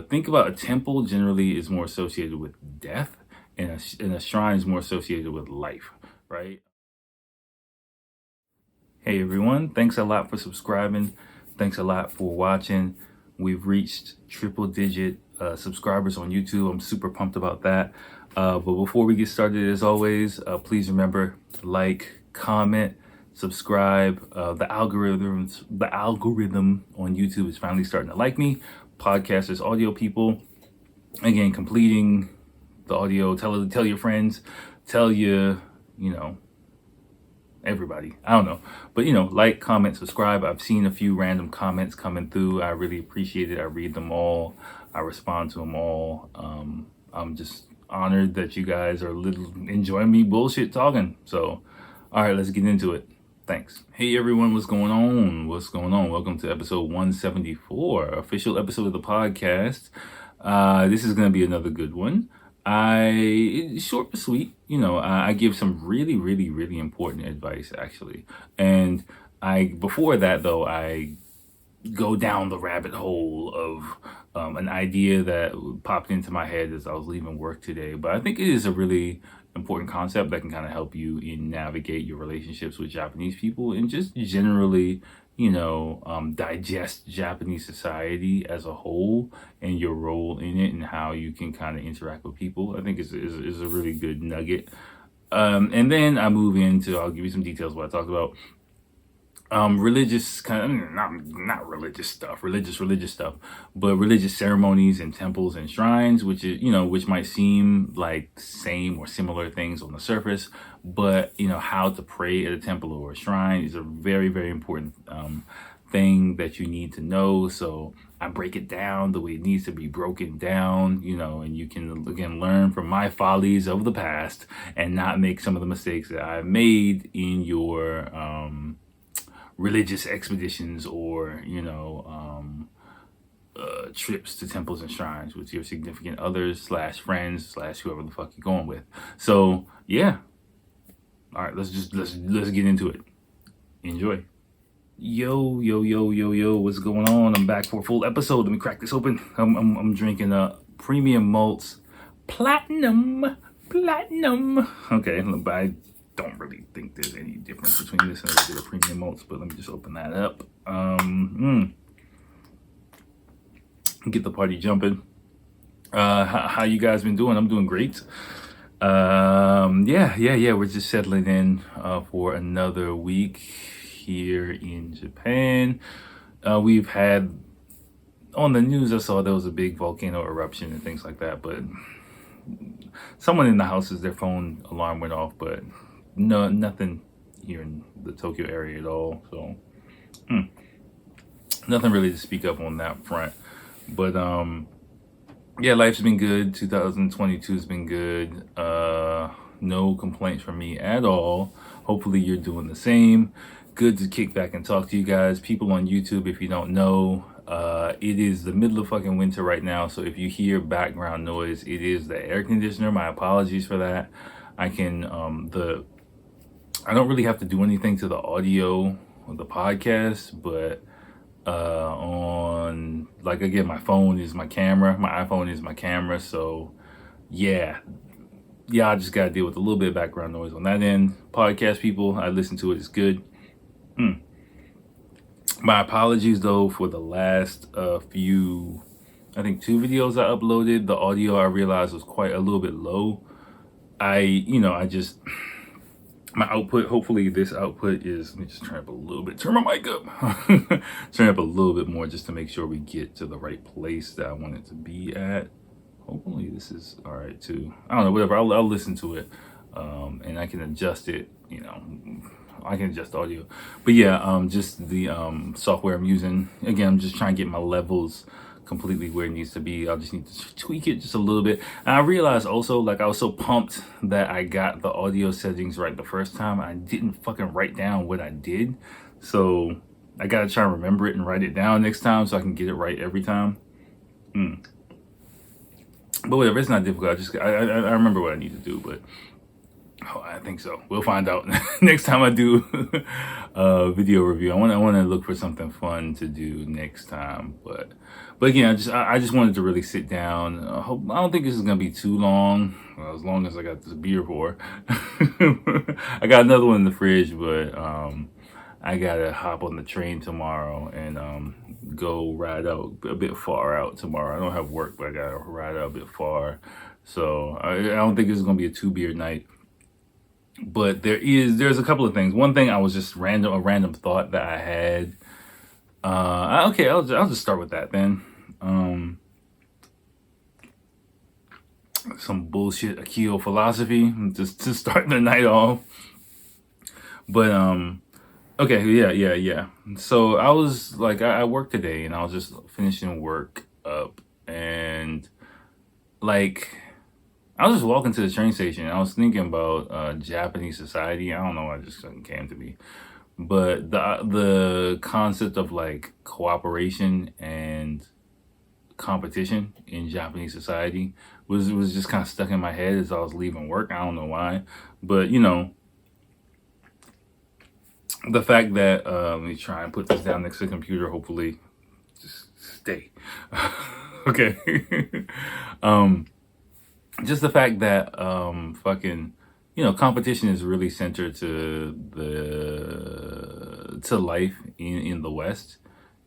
think about a temple generally is more associated with death, and a shrine is more associated with life, right? Hey everyone, thanks a lot for subscribing. Thanks a lot for watching. We've reached triple digit subscribers on YouTube. I'm super pumped about that. But before we get started, as always, please remember, like, comment, subscribe. The algorithm on YouTube is finally starting to like me. Podcasters, audio people, again, completing the audio. Tell your friends, tell everybody. I don't know, but like, comment, subscribe. I've seen a few random comments coming through. I really appreciate it. I read them all. I respond to them all. I'm just honored that you guys are enjoying me bullshit talking. So, all right, let's get into it. Thanks. Hey everyone, what's going on? Welcome to episode 174, official episode of the podcast. This is gonna be another good one. It's short but sweet. I give some really, really, really important advice actually. And before that though, I go down the rabbit hole of an idea that popped into my head as I was leaving work today. But I think it is a really important concept that can kind of help you in navigate your relationships with Japanese people and just generally, digest Japanese society as a whole and your role in it and how you can kind of interact with people. I think is a really good nugget. And then I'll give you some details of what I talked about. Religious kind of, not religious stuff, religious stuff, but religious ceremonies and temples and shrines, which is, which might seem like same or similar things on the surface, but how to pray at a temple or a shrine is a very, very important thing that you need to know. So I break it down the way it needs to be broken down, and you can again learn from my follies of the past and not make some of the mistakes that I've made in your religious expeditions or trips to temples and shrines with your significant others / friends / whoever the fuck you're going with. So yeah, all right, let's get into it. Enjoy. Yo, what's going on? I'm back for a full episode. Let me crack this open. I'm drinking premium malts platinum. Okay, but I don't really think there's any difference between this and regular premium malts, but let me just open that up. Get the party jumping. How you guys been doing? I'm doing great. Yeah, we're just settling in for another week here in Japan. We've had on the news, I saw there was a big volcano eruption and things like that, but someone in the houses, their phone alarm went off, but nothing here in the Tokyo area at all. So nothing really to speak of on that front. But yeah, life's been good. 2022 has been good. No complaints from me at all. Hopefully you're doing the same. Good to kick back and talk to you guys. People on YouTube, if you don't know, it is the middle of fucking winter right now. So if you hear background noise, it is the air conditioner. My apologies for that. I don't really have to do anything to the audio of the podcast, but again, my phone is my camera. My iPhone is my camera. So yeah, I just got to deal with a little bit of background noise on that end. Podcast people, I listen to it. It's good. My apologies though for the last few, I think 2 videos I uploaded. The audio I realized was quite a little bit low. My output, hopefully this output is, let me just turn up a little bit, turn my mic up, turn up a little bit more just to make sure we get to the right place that I want it to be at. Hopefully this is all right too. I don't know, whatever, I'll listen to it and I can adjust it, I can adjust audio. But yeah, just the software I'm using, again, I'm just trying to get my levels completely where it needs to be. I'll just need to tweak it just a little bit. And I realized also, I was so pumped that I got the audio settings right the first time. I didn't fucking write down what I did. So I gotta try and remember it and write it down next time so I can get it right every time. But whatever, it's not difficult. I remember what I need to do. But Oh, I think so. We'll find out next time I do a video review. I want to look for something fun to do next time. But again, I just wanted to really sit down. I don't think this is gonna be too long. Well, as long as I got this beer for. I got another one in the fridge, but I gotta hop on the train tomorrow and go ride out a bit far out tomorrow. I don't have work, but I gotta ride out a bit far. So I don't think this is gonna be a 2 beer night. But there's a couple of things. One thing I was just a random thought that I had. Okay, I'll just start with that then. Some bullshit Akil philosophy just to start the night off. But okay, yeah. So I was like, I worked today, and I was just finishing work up, and like I was just walking to the train station. And I was thinking about Japanese society. I don't know why it just came to me, but the concept of like cooperation and competition in Japanese society was just kind of stuck in my head as I was leaving work. I don't know why, but the fact that let me try and put this down next to the computer. Hopefully, just stay. Okay. Just the fact that fucking competition is really centered to life in the West.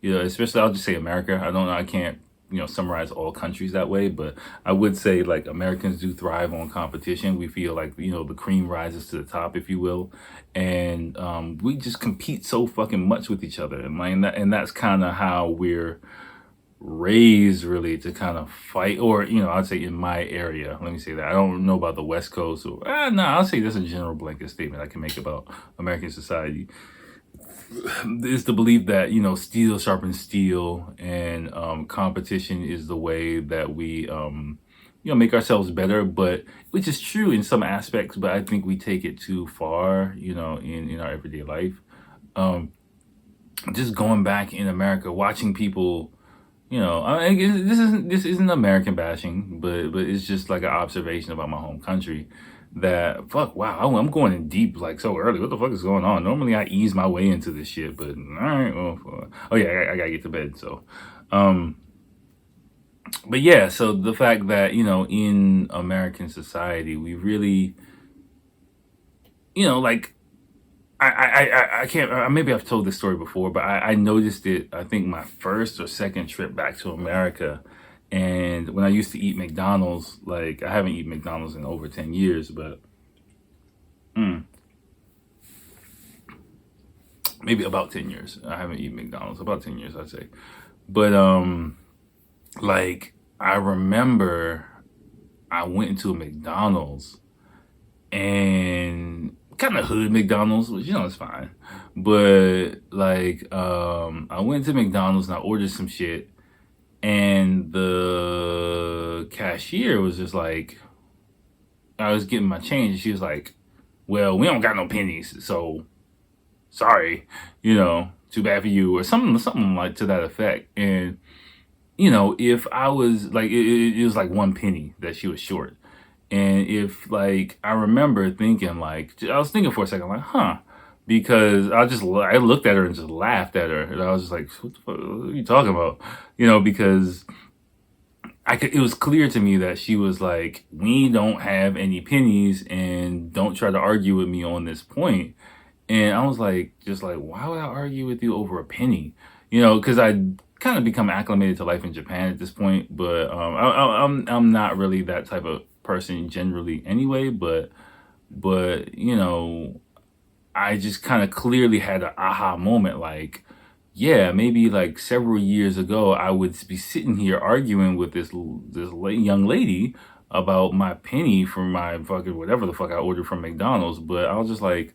Especially I'll just say America. I don't know. I can't summarize all countries that way, but I would say like Americans do thrive on competition. We feel like the cream rises to the top, if you will, and we just compete so fucking much with each other, and that's kind of how we're raised really to kind of fight, or I'd say in my area, let me say that. I don't know about the West Coast, or no, I'll say that's a general blanket statement I can make about American society. Is the belief that steel sharpens steel, and competition is the way that we make ourselves better, but which is true in some aspects, but I think we take it too far in our everyday life. Just going back in America, watching people, this isn't American bashing, but it's just like an observation about my home country. That fuck, wow, I'm going in deep like so early. What the fuck is going on? Normally I ease my way into this shit, but all right. Well, oh yeah, I gotta get to bed. So, but yeah, so the fact that in American society we really, like I can't. Maybe I've told this story before, but I noticed it. I think my first or second trip back to America, and when I used to eat McDonald's, like I haven't eaten McDonald's in over 10 years, but maybe about 10 years. I haven't eaten McDonald's about 10 years, I'd say. But like I remember I went into a McDonald's, and kind of hood McDonald's, which it's fine. But like I went to McDonald's and I ordered some shit, and the cashier was just like, I was getting my change, and she was like, well, we don't got no pennies, so sorry, too bad for you, or something like to that effect. And if I was like, it was like 1 penny that she was short. And if like, I remember thinking like, I was thinking for a second like, huh, because I looked at her and just laughed at her, and I was just like, what the fuck are you talking about? Because it was clear to me that she was like, we don't have any pennies, and don't try to argue with me on this point. And I was like, just like, why would I argue with you over a penny? Because I kind of become acclimated to life in Japan at this point, but I'm not really that type of person generally anyway. But I just kind of clearly had an aha moment, like, yeah, maybe like several years ago, I would be sitting here arguing with this young lady about my penny for my fucking whatever the fuck I ordered from McDonald's. But I was just like,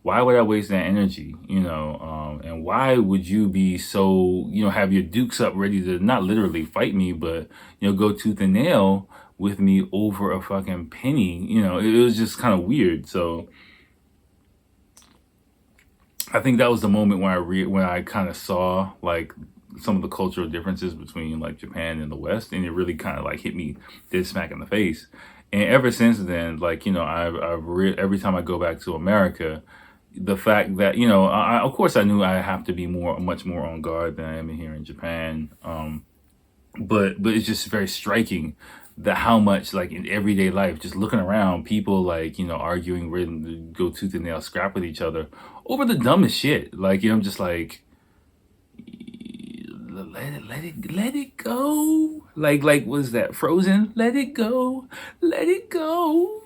why would I waste that energy? And why would you be so, have your dukes up ready to not literally fight me, but, go tooth and nail with me over a fucking penny? It was just kind of weird. So I think that was the moment when I kind of saw like some of the cultural differences between like Japan and the West, and it really kind of like hit me dead smack in the face. And ever since then, like, every time I go back to America, the fact that, of course I knew I have to be much more on guard than I am here in Japan. But it's just very striking that how much, like, in everyday life, just looking around, people, like, arguing, ready to go tooth and nail scrap with each other over the dumbest shit. Like, I'm just like, let it go. Like, was that Frozen? Let it go, let it go.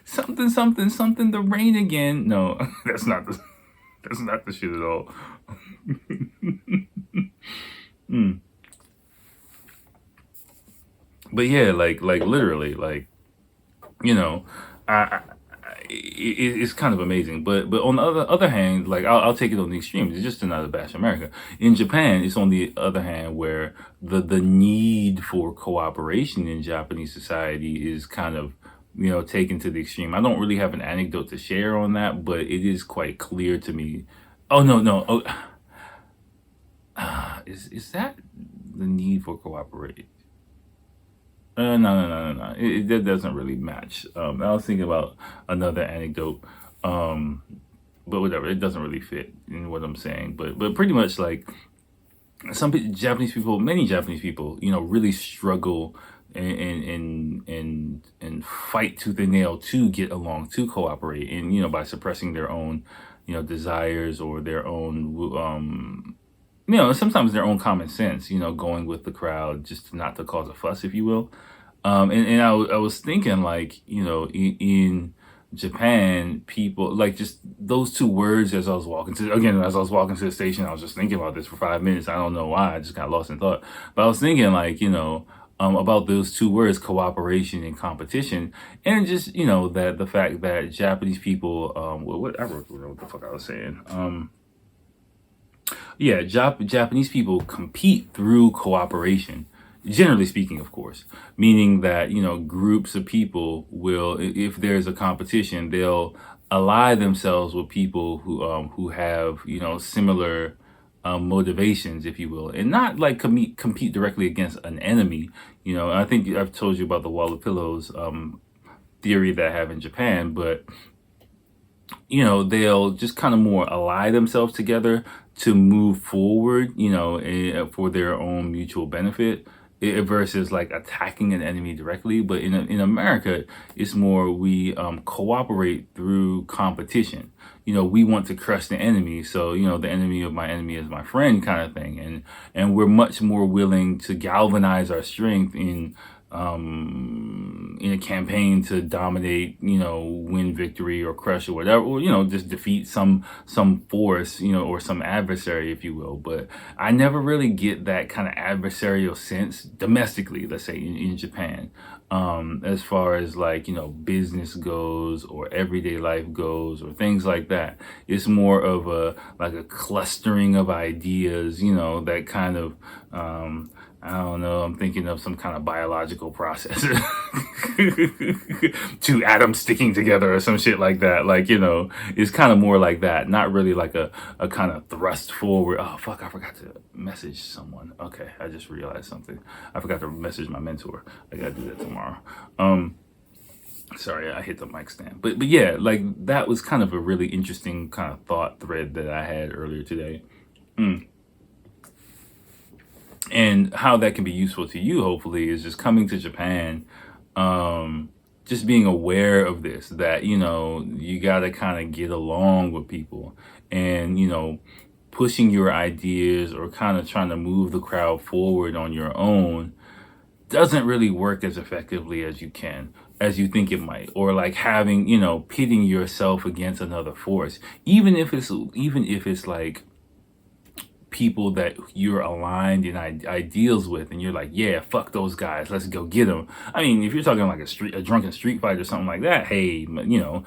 Something. The rain again. No, that's not the shit at all. Mm. But yeah, like literally, like, you know, I it's kind of amazing. But on the other hand, like, I'll take it on the extremes. It's just another bash America. In Japan, it's on the other hand where the need for cooperation in Japanese society is kind of, taken to the extreme. I don't really have an anecdote to share on that, but it is quite clear to me. Oh, no. Oh, is that the need for cooperation? No. That doesn't really match. I was thinking about another anecdote, um, but whatever. It doesn't really fit in what I'm saying. But pretty much, like, Japanese people, many Japanese people, really struggle and fight tooth and nail to get along, to cooperate, and by suppressing their own, desires, or their own, sometimes their own common sense, going with the crowd just not to cause a fuss, if you will. And I was thinking, like, in Japan, people, like, just those two words, as I was walking to the station, I was just thinking about this for 5 minutes. I don't know why. I just got lost in thought. But I was thinking, like, about those two words, cooperation and competition. And just, that the fact that Japanese people, I wrote what the fuck I was saying. Yeah, Japanese people compete through cooperation, generally speaking, of course, meaning that, groups of people will, if there's a competition, they'll ally themselves with people who have, similar motivations, if you will, and not like compete directly against an enemy. I think I've told you about the wall of pillows theory that I have in Japan, but they'll just kind of more ally themselves together to move forward, for their own mutual benefit, versus like attacking an enemy directly. But in America, it's more, we cooperate through competition. We want to crush the enemy, so the enemy of my enemy is my friend, kind of thing, and we're much more willing to galvanize our strength in a campaign to dominate, win victory or crush or whatever, or, just defeat some force, or some adversary, if you will. But I never really get that kind of adversarial sense domestically, let's say, in Japan, as far as, like, business goes, or everyday life goes, or things like that. It's more of a clustering of ideas, that kind of, I don't know, I'm thinking of some kind of biological process. Two atoms sticking together or some shit like that. Like, it's kind of more like that. Not really like a kind of thrust forward. Oh, fuck, I forgot to message someone. Okay, I just realized something. I forgot to message my mentor. I gotta do that tomorrow. Sorry, I hit the mic stand. But yeah, like, that was kind of a really interesting kind of thought thread that I had earlier today. And how that can be useful to you, hopefully, is just coming to Japan, just being aware of this, that, you got to kind of get along with people, and, pushing your ideas, or kind of trying to move the crowd forward on your own, doesn't really work as effectively as you think it might, or like having, pitting yourself against another force, even if it's like people that you're aligned in ideals with, and you're like, yeah, fuck those guys, let's go get them. I mean, if you're talking like a drunken street fight or something like that, hey, do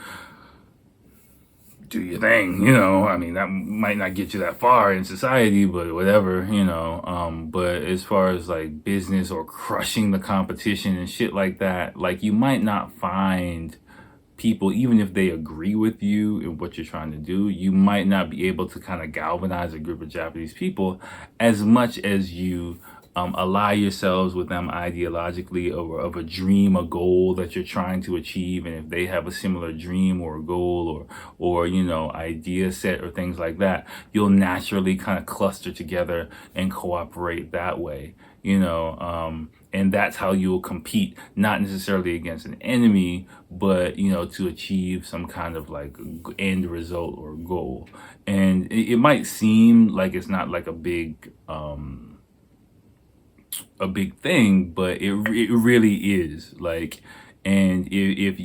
your thing, I mean, that might not get you that far in society, but whatever, but as far as like business, or crushing the competition and shit like that, like, you might not find people, even if they agree with you and what you're trying to do, you might not be able to kind of galvanize a group of Japanese people as much as you ally yourselves with them ideologically of a dream, a goal that you're trying to achieve. And if they have a similar dream or a goal or idea set or things like that, you'll naturally kind of cluster together and cooperate that way, and that's how you'll compete, not necessarily against an enemy, but, to achieve some kind of like end result or goal. And it might seem like it's not like a big thing, but it really is. Like, and if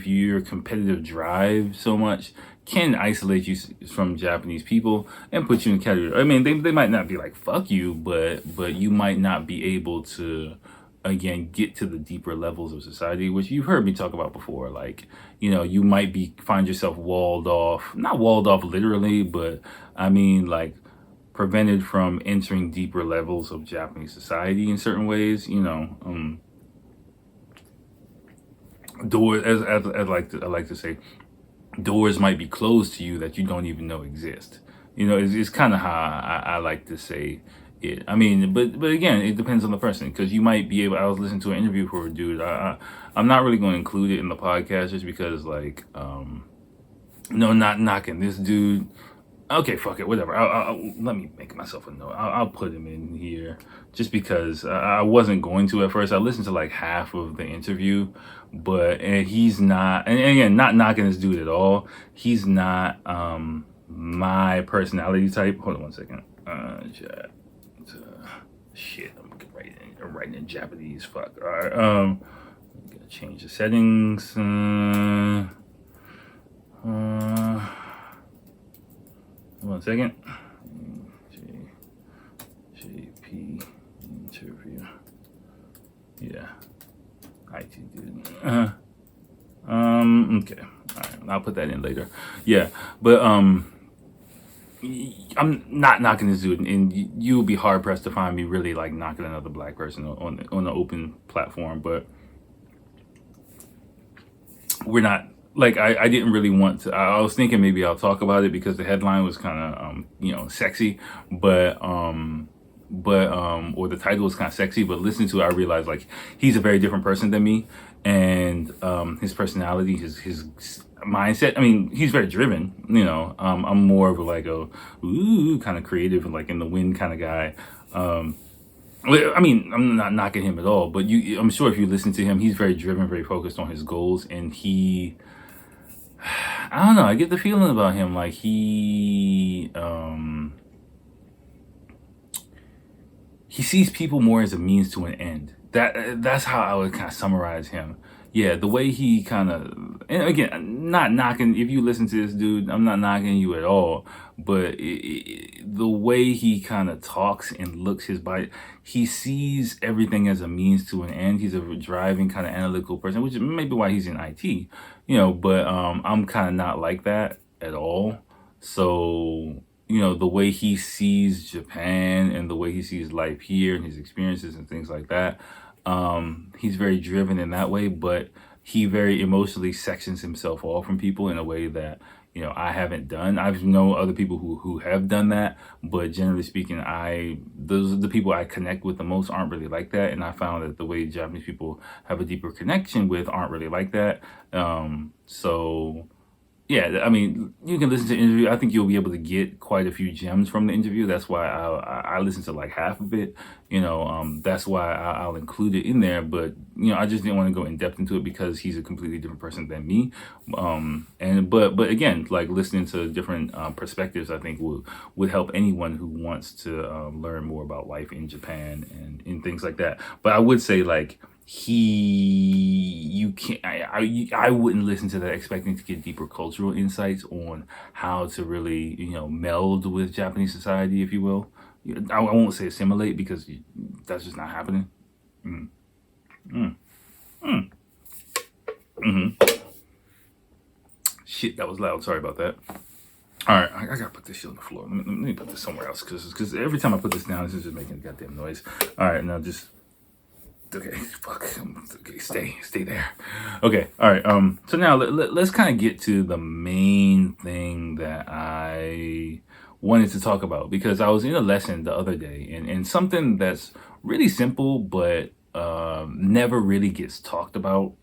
your competitive drive so much can isolate you from Japanese people and put you in a category. I mean, they might not be like fuck you, but you might not be able to, again, get to the deeper levels of society, which you've heard me talk about before. Like, you might find yourself walled off, not walled off literally, but I mean like prevented from entering deeper levels of Japanese society in certain ways. Doors, as I like to say, doors might be closed to you that you don't even know exist. It's kind of how I like to say it. I mean, but again, it depends on the person, because you might be able. I was listening to an interview for a dude. I'm not really going to include it in the podcast just because, like, no, not knocking this dude. Okay, fuck it, whatever. I'll let me make myself a note. I'll put him in here just because I wasn't going to at first. I listened to like half of the interview, and he's not. And again, not knocking this dude at all. He's not my personality type. Hold on one second. Shit, I'm writing in Japanese. Fuck. All right. Gotta change the settings. One second. JP interview. Yeah. IT dude. Okay. All right. I'll put that in later. Yeah. But I'm not knocking this dude, and you'll be hard pressed to find me really like knocking another black person on the open platform. But we're not. Like, I didn't really want to. I was thinking maybe I'll talk about it because the headline was kind of sexy, or the title was kind of sexy. But listening to it, I realized like he's a very different person than me, and his personality, his mindset. I mean, he's very driven. I'm more of like a kind of creative and like in the wind kind of guy. I mean, I'm not knocking him at all, but I'm sure if you listen to him, he's very driven, very focused on his goals, and I don't know, I get the feeling about him like he sees people more as a means to an end. That's how I would kind of summarize him. Yeah, the way he kind of, and again, not knocking, if you listen to this dude, I'm not knocking you at all, but the way he kind of talks and looks his body, he sees everything as a means to an end. He's a driving kind of analytical person, which may be why he's in IT, but I'm kind of not like that at all. So, the way he sees Japan and the way he sees life here and his experiences and things like that, he's very driven in that way, but he very emotionally sections himself off from people in a way that, I haven't done. I've known other people who have done that, but generally speaking, those are the people I connect with the most aren't really like that. And I found that the way Japanese people have a deeper connection with aren't really like that. So yeah, I mean, you can listen to the interview. I think you'll be able to get quite a few gems from the interview. That's why I listened to like half of it. That's why I'll include it in there. But I just didn't want to go in depth into it because he's a completely different person than me. But again, like listening to different perspectives, I think would help anyone who wants to learn more about life in Japan and things like that. But I would say like, you can't, I wouldn't listen to that expecting to get deeper cultural insights on how to really meld with Japanese society, if you will. I won't say assimilate because that's just not happening. Shit, that was loud. Sorry about that. All right, I gotta put this shit on the floor. Let me put this somewhere else because every time I put this down, this is just making a goddamn noise. All right, now just. Okay, fuck. Okay, stay there. Okay, all right. So now let's kind of get to the main thing that I wanted to talk about, because I was in a lesson the other day, and something that's really simple, but never really gets talked about,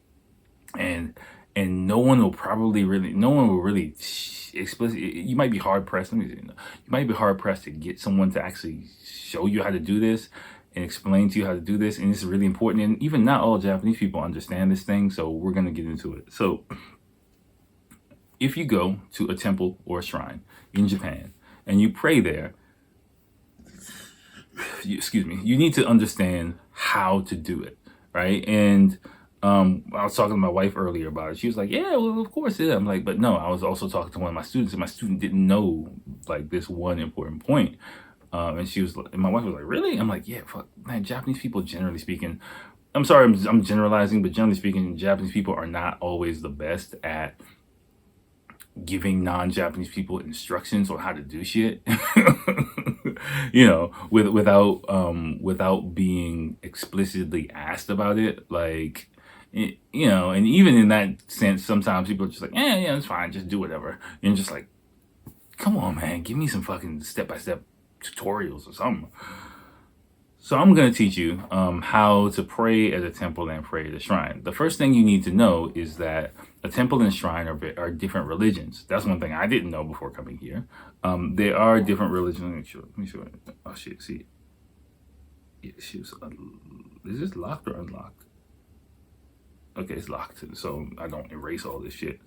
and no one will really explicit. You might be hard pressed. You might be hard pressed to get someone to actually show you how to do this and explain to you how to do this, and this is really important. And even not all Japanese people understand this thing, so we're gonna get into it. So, if you go to a temple or a shrine in Japan and you pray there, you need to understand how to do it, right? And I was talking to my wife earlier about it. She was like, "Yeah, well, of course, yeah." I'm like, "But no." I was also talking to one of my students, and my student didn't know like this one important point. And my wife was like, "Really?" I'm like, "Yeah, fuck, man. Japanese people, generally speaking, I'm sorry, I'm generalizing, but generally speaking, Japanese people are not always the best at giving non-Japanese people instructions on how to do shit." Without being explicitly asked about it, like, and even in that sense, sometimes people are just like, yeah, it's fine, just do whatever. And just like, come on, man, give me some fucking step-by-step tutorials or something. So I'm going to teach you how to pray at a temple and pray at a shrine. The first thing you need to know is that a temple and a shrine are different religions. That's one thing I didn't know before coming here. They are different religions. Let me show it. Oh shit! See, yeah, is this locked or unlocked? Okay, it's locked, so I don't erase all this shit.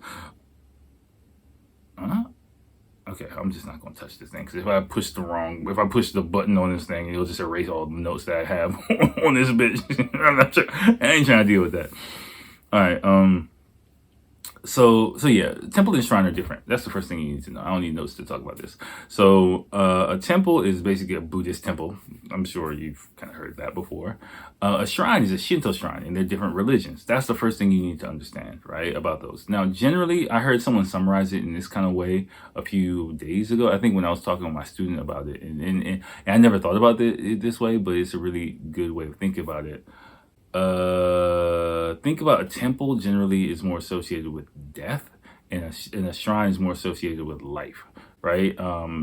Okay, I'm just not gonna touch this thing, because if I push the button on this thing, it'll just erase all the notes that I have on this bitch. I ain't trying to deal with that. All right. So yeah, temple and shrine are different. That's the first thing you need to know. I don't need notes to talk about this. So a temple is basically a Buddhist temple. I'm sure you've kind of heard that before. A shrine is a Shinto shrine, and they're different religions. That's the first thing you need to understand, right, about those. Now, generally, I heard someone summarize it in this kind of way a few days ago. I think when I was talking with my student about it, and I never thought about it this way, but it's a really good way of thinking about it. Think about a temple generally is more associated with death, and a shrine is more associated with life, right?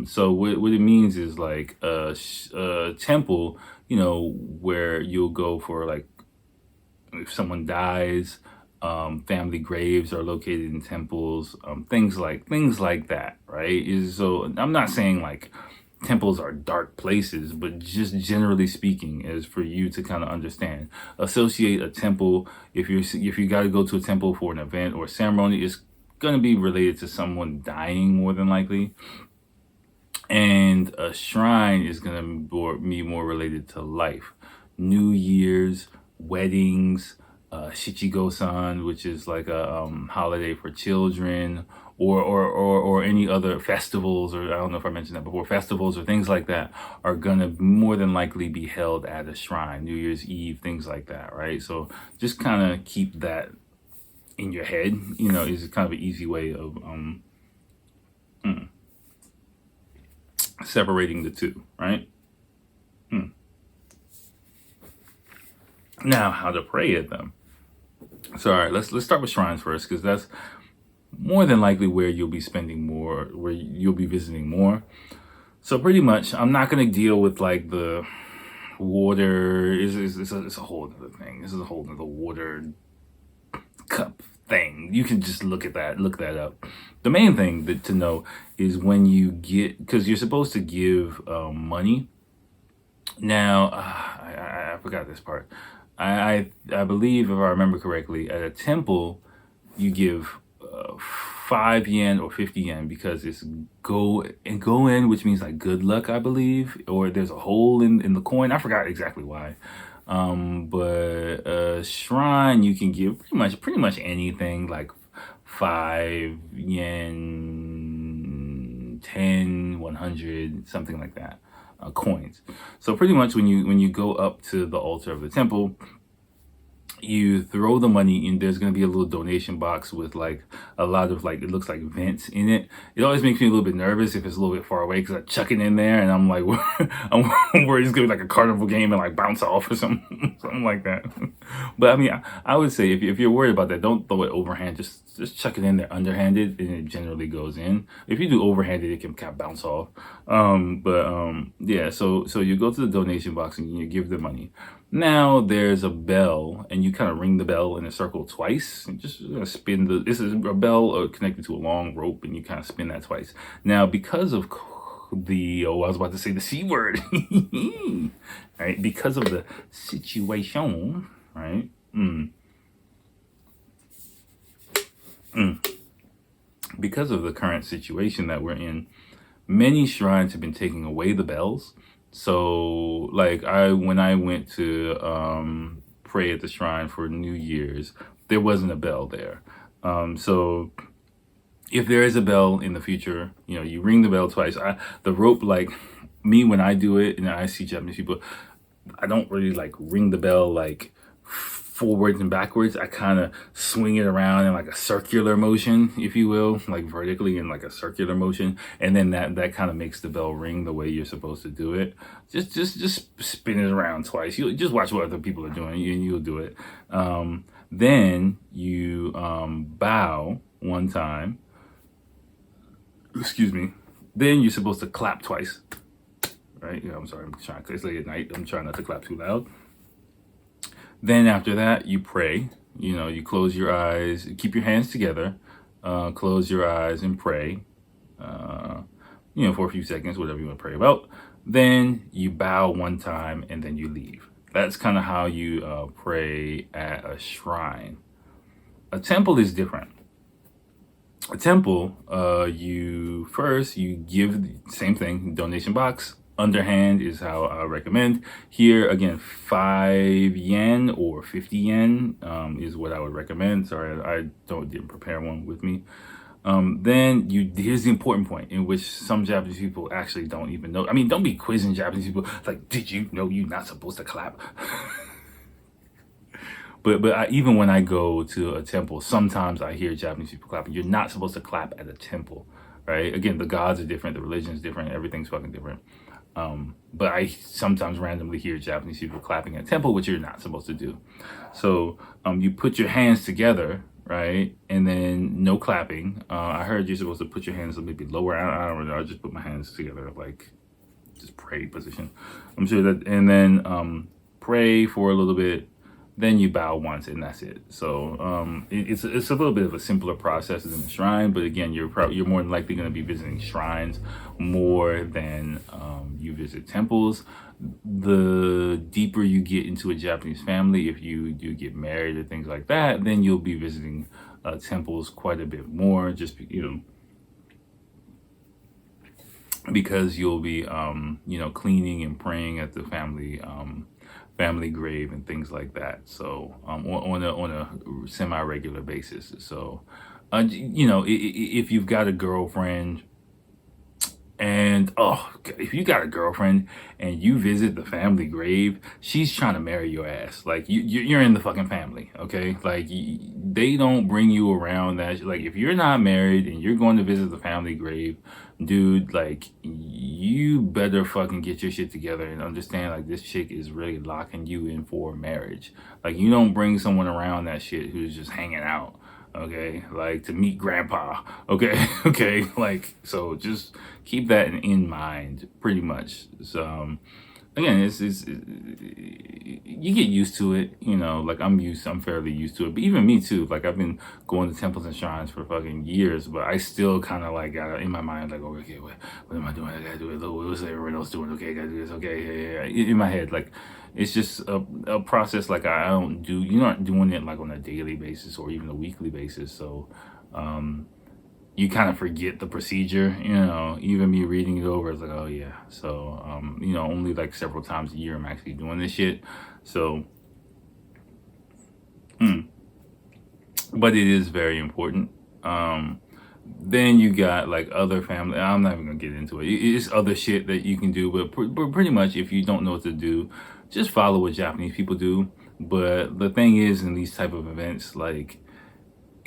So what it means is like a temple, where you'll go for, like, if someone dies, family graves are located in temples, things like that, right? So I'm not saying like temples are dark places, but just generally speaking, is for you to kind of understand. Associate a temple, if you got to go to a temple for an event or ceremony, it's going to be related to someone dying more than likely. And a shrine is going to be more related to life. New Year's, weddings, Shichigo-san, which is like a holiday for children, or any other festivals, or I don't know if I mentioned that before, festivals or things like that are gonna more than likely be held at a shrine. New Year's Eve, things like that, right? So just kind of keep that in your head. Is kind of an easy way of separating the two, right? Now, how to pray at them. So, all right, let's start with shrines first, because that's more than likely where you'll be spending more, where you'll be visiting more. So pretty much, I'm not going to deal with like the water. It's a whole other thing. This is a whole other water cup thing. You can just look that up. The main thing to know is when you get, because you're supposed to give money. Now, I forgot this part. I believe, if I remember correctly, at a temple, you give 5 yen or 50 yen, because it's go in, which means like good luck, I believe, or there's a hole in the coin. I forgot exactly why. But a shrine, you can give pretty much anything, like 5 yen, 10, 100, something like that. Coins. So pretty much when you go up to the altar of the temple, you throw the money in. There's going to be a little donation box with like a lot of, like, it looks like vents in it. It always makes me a little bit nervous if it's a little bit far away, because I chuck it in there and I'm like, I'm worried it's going to be like a carnival game and like bounce off or something like that. But I mean, I would say if you're worried about that, don't throw it overhand. Just chuck it in there underhanded, and it generally goes in. If you do overhanded, it can kind of bounce off. Yeah. So you go to the donation box and you give the money. Now there's a bell, and you kind of ring the bell in a circle twice, and just spin the. This is a bell connected to a long rope, and you kind of spin that twice. Now, because of I was about to say the C word, right? Because of the situation, right? Because of the current situation that we're in, many shrines have been taking away the bells. So, like, when I went to pray at the shrine for New Year's, there wasn't a bell there. So if there is a bell in the future, you ring the bell twice. The rope, like me, when I do it, and I see Japanese people, I don't really like ring the bell like forwards and backwards. I kind of swing it around in like a circular motion, if you will, like vertically in like a circular motion, and then that kind of makes the bell ring the way you're supposed to do it. Just spin it around twice. You just watch what other people are doing, and you'll do it. Then you bow one time. Excuse me. Then you're supposed to clap twice. Right? Yeah, I'm sorry. It's late at night. I'm trying not to clap too loud. Then after that, you pray. You close your eyes, keep your hands together, close your eyes and pray, for a few seconds, whatever you want to pray about. Then you bow one time and then you leave. That's kind of how you pray at a shrine. A temple is different. A temple, you give the same thing, donation box. Underhand is how I recommend. Here, again, 5 yen or 50 yen is what I would recommend. Sorry, I didn't prepare one with me. Then here's the important point, in which some Japanese people actually don't even know. I mean, don't be quizzing Japanese people like, did you know you're not supposed to clap? But even when I go to a temple, sometimes I hear Japanese people clapping. You're not supposed to clap at a temple, right? Again, the gods are different, the religion is different, everything's fucking different. But I sometimes randomly hear Japanese people clapping at a temple, which you're not supposed to do. So you put your hands together, right? And then no clapping. I heard you're supposed to put your hands maybe lower. I don't know. I just put my hands together, like just pray position. I'm sure that, and then pray for a little bit. Then you bow once, and that's it. So it's a little bit of a simpler process than the shrine, but again, you're more than likely going to be visiting shrines more than you visit temples. The deeper you get into a Japanese family, if you do get married or things like that, then you'll be visiting temples quite a bit more. Just because you'll be cleaning and praying at the family grave and things like that. So on a semi-regular basis. So if you've got a girlfriend, and if you got a girlfriend and you visit the family grave, she's trying to marry your ass. Like you're in the fucking family, okay? Like they don't bring you around that. Like if you're not married and you're going to visit the family grave, dude, like you better fucking get your shit together and understand like this chick is really locking you in for marriage. Like you don't bring someone around that shit who's just hanging out. Okay, like to meet grandpa. Okay, like so just keep that in mind pretty much. So again, it's you get used to it, like I'm fairly used to it. But even me too, like I've been going to temples and shrines for fucking years, but I still kind of like got in my mind like, okay, what am I doing? I gotta do it. What's everyone else doing? Okay, I gotta do this. Okay, yeah. In my head, like it's just a process. Like you're not doing it like on a daily basis or even a weekly basis. So you kind of forget the procedure, even me reading it over, it's like, oh yeah. So, only like several times a year I'm actually doing this shit. So, but it is very important. Then you got like other family, I'm not even gonna get into it. It's other shit that you can do, but pretty much if you don't know what to do, just follow what Japanese people do. But the thing is, in these type of events, like,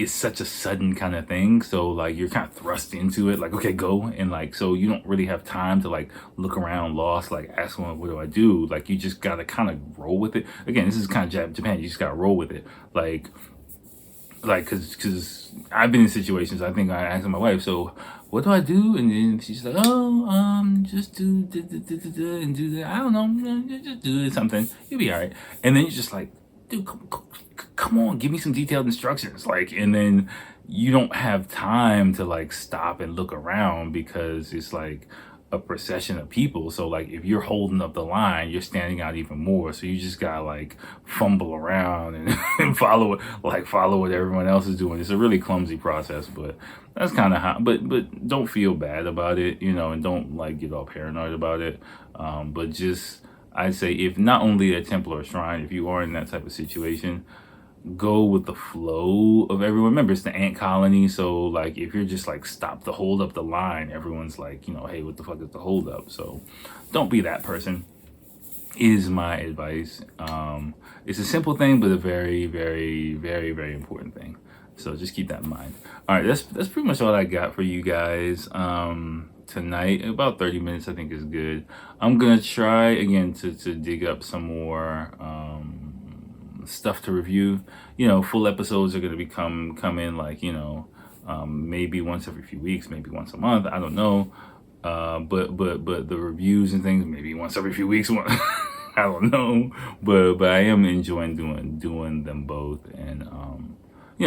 it's such a sudden kind of thing. So like you're kind of thrust into it, like, okay, go. And like, so you don't really have time to like look around lost, like ask someone, what do I do? Like you just gotta kind of roll with it. Again, this is kind of Japan. You just gotta roll with it. Like cause I've been in situations, I think I asked my wife, so what do I do? And then she's like, oh, just do and do that. I don't know, just do something. You'll be all right. And then you're just like, dude, come on, give me some detailed instructions. Like, and then you don't have time to like stop and look around because it's like a procession of people. So like if you're holding up the line, you're standing out even more. So you just gotta like fumble around and, and follow what everyone else is doing. It's a really clumsy process, but that's kind of how. But don't feel bad about it, and don't like get all paranoid about it. But just I'd say if not only a temple or a shrine, if you are in that type of situation, go with the flow of everyone. Remember, it's the ant colony, so like if you're just like stop to hold up the line, everyone's like, hey, what the fuck is the hold up? So don't be that person, is my advice. It's a simple thing, but a very, very, very, very important thing. So just keep that in mind. All right, that's pretty much all I got for you guys tonight. About 30 minutes I think is good. I'm gonna try again to dig up some more stuff to review. Full episodes are going to come in like maybe once every few weeks, maybe once a month, I don't know. But the reviews and things maybe once every few weeks. I don't know, but I am enjoying doing them both. And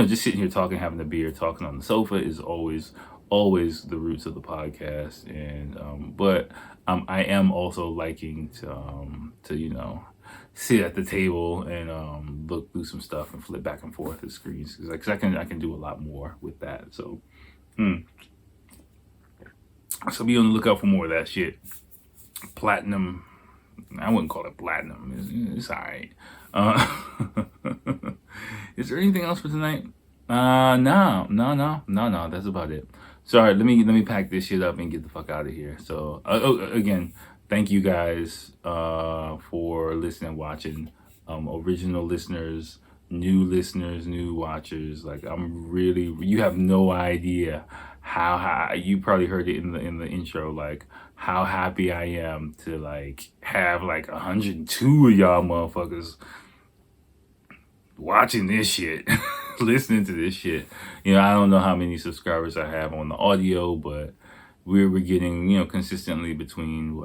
just sitting here talking, having a beer, talking on the sofa is always the roots of the podcast. And but I am also liking to sit at the table and look through some stuff and flip back and forth the screens, because I can do a lot more with that. So so be on the lookout for more of that shit. Platinum, I wouldn't call it platinum, it's all right. Is there anything else for tonight? No, that's about it. Sorry, let me pack this shit up and get the fuck out of here. So again, thank you guys for listening, watching, original listeners, new watchers. Like you have no idea how you probably heard it in the intro, like how happy I am to like have like 102 of y'all motherfuckers watching this shit, listening to this shit. I don't know how many subscribers I have on the audio, but we're getting, consistently between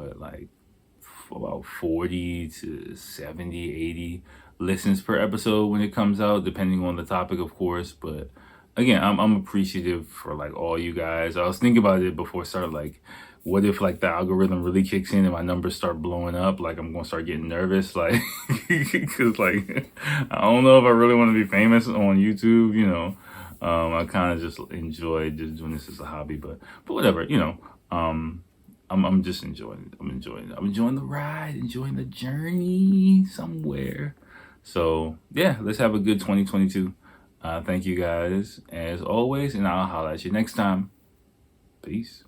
about 40 to 70, 80 listens per episode when it comes out, depending on the topic, of course. But again, I'm appreciative for like all you guys. I was thinking about it before I started, like, what if like the algorithm really kicks in and my numbers start blowing up? Like I'm gonna start getting nervous, like, cause like I don't know if I really want to be famous on YouTube. I kind of just enjoy just doing this as a hobby, but whatever, I'm just enjoying it. I'm enjoying the ride, enjoying the journey somewhere. So yeah, let's have a good 2022. Thank you guys as always, and I'll holler at you next time. Peace.